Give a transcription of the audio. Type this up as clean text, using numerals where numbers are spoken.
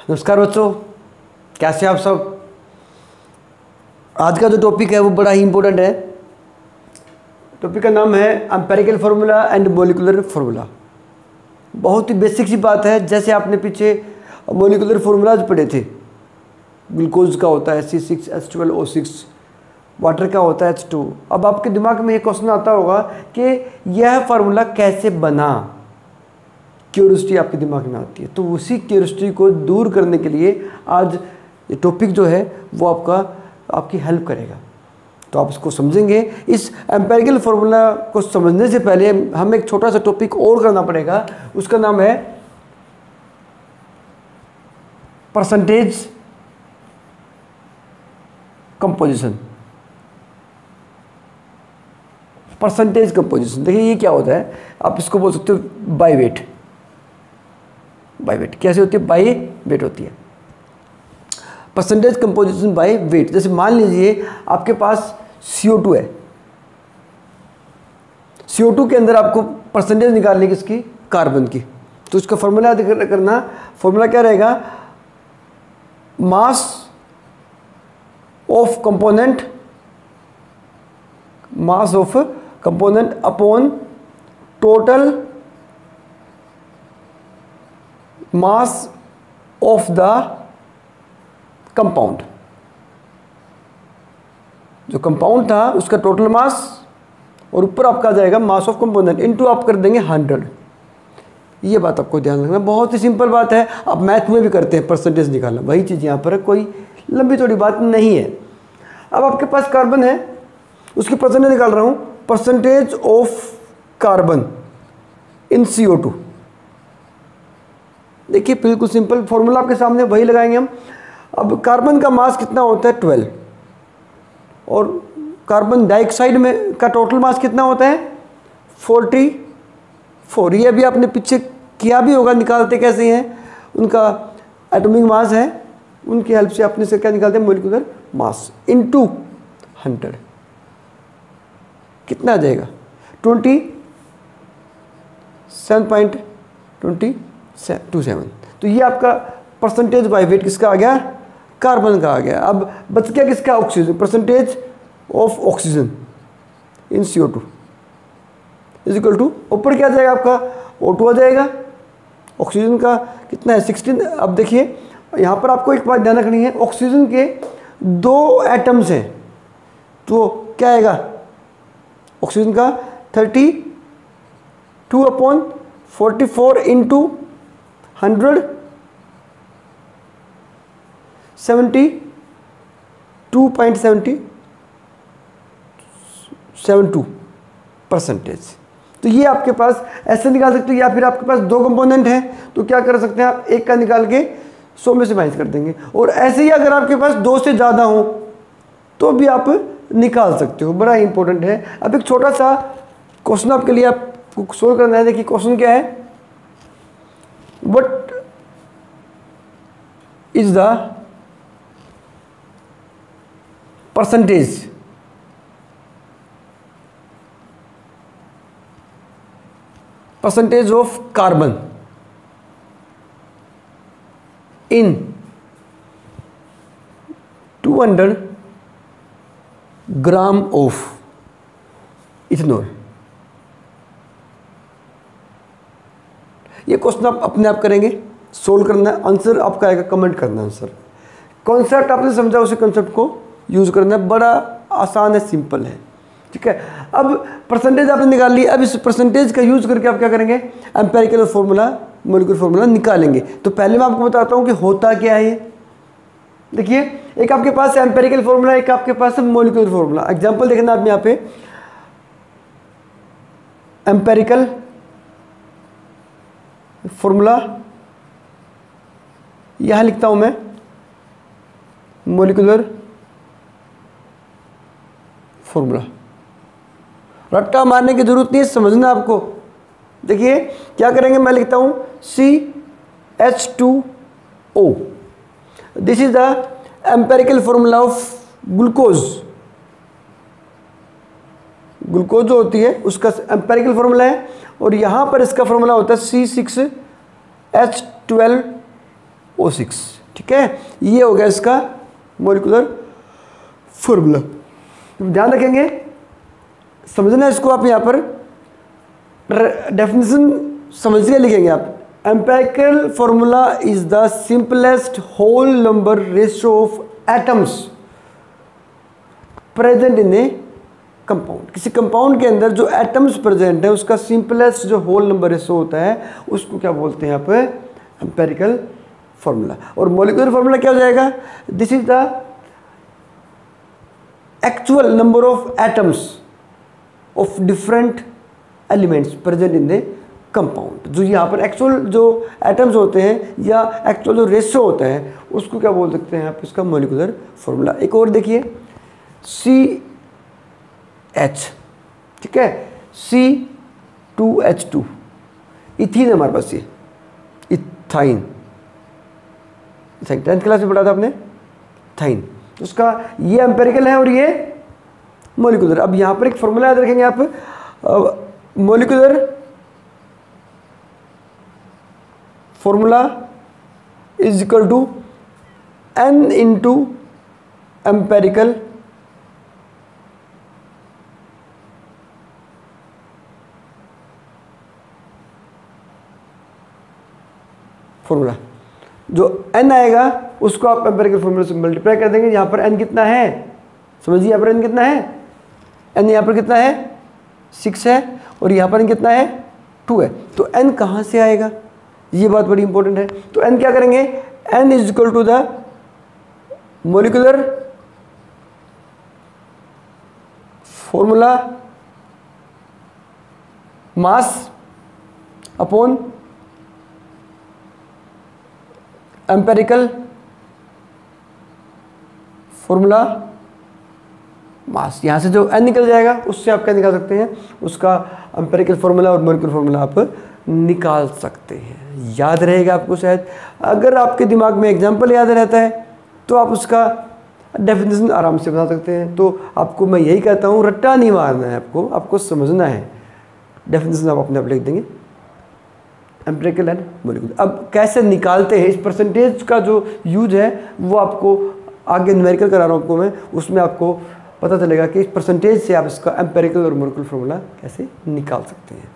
नमस्कार बच्चों, कैसे आप सब। आज का जो टॉपिक है वो बड़ा ही इंपॉर्टेंट है। टॉपिक का नाम है empirical formula and molecular formula. बहुत ही बेसिक सी बात है, जैसे आपने पीछे मॉलिक्यूलर फार्मूलाज पढ़े थे। ग्लूकोज का होता है C6H12O6, वाटर का होता है H2। अब आपके दिमाग में ये क्वेश्चन आता होगा कि यह फार्मूला कैसे बना, क्यूरियोसिटी आपके दिमाग में आती है। तो उसी क्यूरियोसिटी को दूर करने के लिए आज ये टॉपिक जो है वो आपकी हेल्प करेगा। तो आप इसको समझेंगे। इस एम्पिरिकल फार्मूला को समझने से पहले हमें एक छोटा सा टॉपिक और करना पड़ेगा। उसका नाम है परसेंटेज कंपोजिशन। परसेंटेज कंपोजिशन देखिए ये क्या होता है। आप इसको बोल सकते हो बाय वेट। बाय वेट कैसे होती है? बाय वेट होती है परसेंटेज कंपोजिशन बाय वेट। जैसे मान लीजिए आपके पास CO2 है। CO2 के अंदर आपको परसेंटेज निकालनी किसकी? कार्बन की। तो इसका फॉर्मूला करना, फॉर्मूला क्या रहेगा? Mass of component upon total mass of the compound. जो कंपाउंड था उसका टोटल मास और ऊपर आपका आ जाएगा मास ऑफ कंपोनेंट, इनटू आप कर देंगे 100। ये बात आपको ध्यान रखना, बहुत ही सिंपल बात है। आप मैथ में भी करते हैं परसेंटेज निकालना, वही चीज़ यहाँ पर है, कोई लंबी चौड़ी बात नहीं है। अब आपके पास कार्बन है, उसकी परसेंटेज निकाल रहा हूँ। Percentage of carbon in CO2। देखिए बिल्कुल सिंपल फॉर्मूला आपके सामने, वही लगाएंगे हम। अब कार्बन का मास कितना होता है? 12। और कार्बन डाइऑक्साइड में का टोटल मास कितना होता है? 44। ये अभी आपने पीछे किया भी होगा, निकालते कैसे हैं? उनका एटॉमिक मास है, उनकी हेल्प से अपने से क्या निकालते हैं? Molecular mass into 100। कितना आ जाएगा? 27.27। तो ये आपका परसेंटेज बाय वेट किसका आ गया? कार्बन का आ गया। अब बच गया किसका? Oxygen. Percentage of oxygen in CO2 is equal to, ऊपर क्या आ जाएगा आपका? O2 आ जाएगा। ऑक्सीजन का कितना है? 16। अब देखिए यहाँ पर आपको एक बात ध्यान रखनी है, ऑक्सीजन के 2 एटम्स हैं, तो क्या आएगा? ऑक्सीजन का 32/44 इंटू 100 72.72 परसेंटेज। तो ये आपके पास ऐसे निकाल सकते हो, या फिर आपके पास 2 कंपोनेंट हैं तो क्या कर सकते हैं आप? एक का निकाल के 100 में से माइनस कर देंगे। और ऐसे ही अगर आपके पास 2 से ज़्यादा हो तो भी आप निकाल सकते हो। बड़ा इंपॉर्टेंट है। अब एक छोटा सा क्वेश्चन आपके लिए आपको सोल्व करना है। देखिए क्वेश्चन क्या है? What is the percentage of carbon in 200 gram of ethanol. ये क्वेश्चन आप अपने आप करेंगे, सोल्व करना है, आंसर आपका आएगा, कमेंट करना है आंसर। कॉन्सेप्ट आपने समझा, उसी कॉन्सेप्ट को यूज करना है। बड़ा आसान है, सिंपल है, ठीक है। अब परसेंटेज आपने निकाल ली। अब इस परसेंटेज का यूज करके आप क्या करेंगे? एम्पिरिकल फार्मूला, मॉलिक्यूलर फार्मूला निकालेंगे। तो पहले मैं आपको बताता हूं कि होता क्या है ये। देखिए एक आपके पास एम्पिरिकल फार्मूला, एक आपके पास है मॉलिक्यूलर फार्मूला। एग्जांपल देखना आप यहाँ पे, एम्पिरिकल फार्मूला यहां लिखता हूं मैं, मॉलिक्यूलर फार्मूला। रट्टा मारने की जरूरत नहीं है, समझना आपको। देखिए क्या करेंगे? मैं लिखता हूं CH2O। This is the empirical formula of glucose. Glucose जो होती है उसका एम्पिरिकल फार्मूला है, और यहाँ पर इसका फार्मूला होता है C6H12O6। O6, ठीक है। ये हो गया इसका मॉलिक्यूलर फॉर्मूला। ध्यान रखेंगे, समझना इसको आप यहाँ पर डेफिनेशन समझ के लिखेंगे आप। Empirical formula is the simplest whole number ratio of atoms present in a compound. किसी कंपाउंड के अंदर जो एटम्स प्रेजेंट है उसका सिंपलेस्ट जो होल नंबर रेशियो होता है उसको क्या बोलते हैं यहाँ पे, एम्पिरिकल फॉर्मूला। और मॉलिक्यूलर फॉर्मूला क्या हो जाएगा, this is the actual number of atoms of different elements present in the compound. जो यहाँ पर एक्चुअल जो एटम्स होते हैं या एक्चुअल जो रेशियो होता है उसको क्या बोल सकते हैं आप, इसका मॉलिक्यूलर फॉर्मूला। एक और देखिए CH, ठीक है, C2H2 इथीन है हमारे पास, ये इथाइन, 10th क्लास में पढ़ा था आपने थाइन। उसका ये एम्पेरिकल है और ये मॉलिक्यूलर। अब यहाँ पर एक फॉर्मूला याद रखेंगे आप, molecular formula is equal to N into empirical formula. जो n आएगा उसको आप एम्पिरिकल फॉर्मूला से मल्टीप्लाई कर देंगे। यहाँ पर n कितना है, समझिए यहाँ पर n कितना है, n यहाँ पर कितना है 6 है और यहाँ पर n कितना है 2 है। तो n कहाँ से आएगा, ये बात बड़ी इंपॉर्टेंट है। तो n क्या करेंगे, n is equal to the molecular formula mass upon empirical formula mass. यहाँ से जो n निकल जाएगा उससे आप क्या निकाल सकते हैं, उसका एम्पेरिकल फॉर्मूला और मॉलिक्यूलर फॉर्मूला आप निकाल सकते हैं। याद रहेगा आपको शायद। अगर आपके दिमाग में एग्जाम्पल याद रहता है तो आप उसका डेफिनेशन आराम से बता सकते हैं। तो आपको मैं यही कहता हूँ, रट्टा नहीं मारना है आपको, आपको समझना है। डेफिनेशन आप अपने आप लिख देंगे, एम्पिरिकल एंड मॉलिक्यूलर। अब कैसे निकालते हैं, इस परसेंटेज का जो यूज है वो आपको आगे न्यूमेरिकल करा रहा हूँ आपको मैं, उसमें आपको पता चलेगा कि इस परसेंटेज से आप इसका एम्पिरिकल और मॉलिक्यूलर फॉर्मूला कैसे निकाल सकते हैं।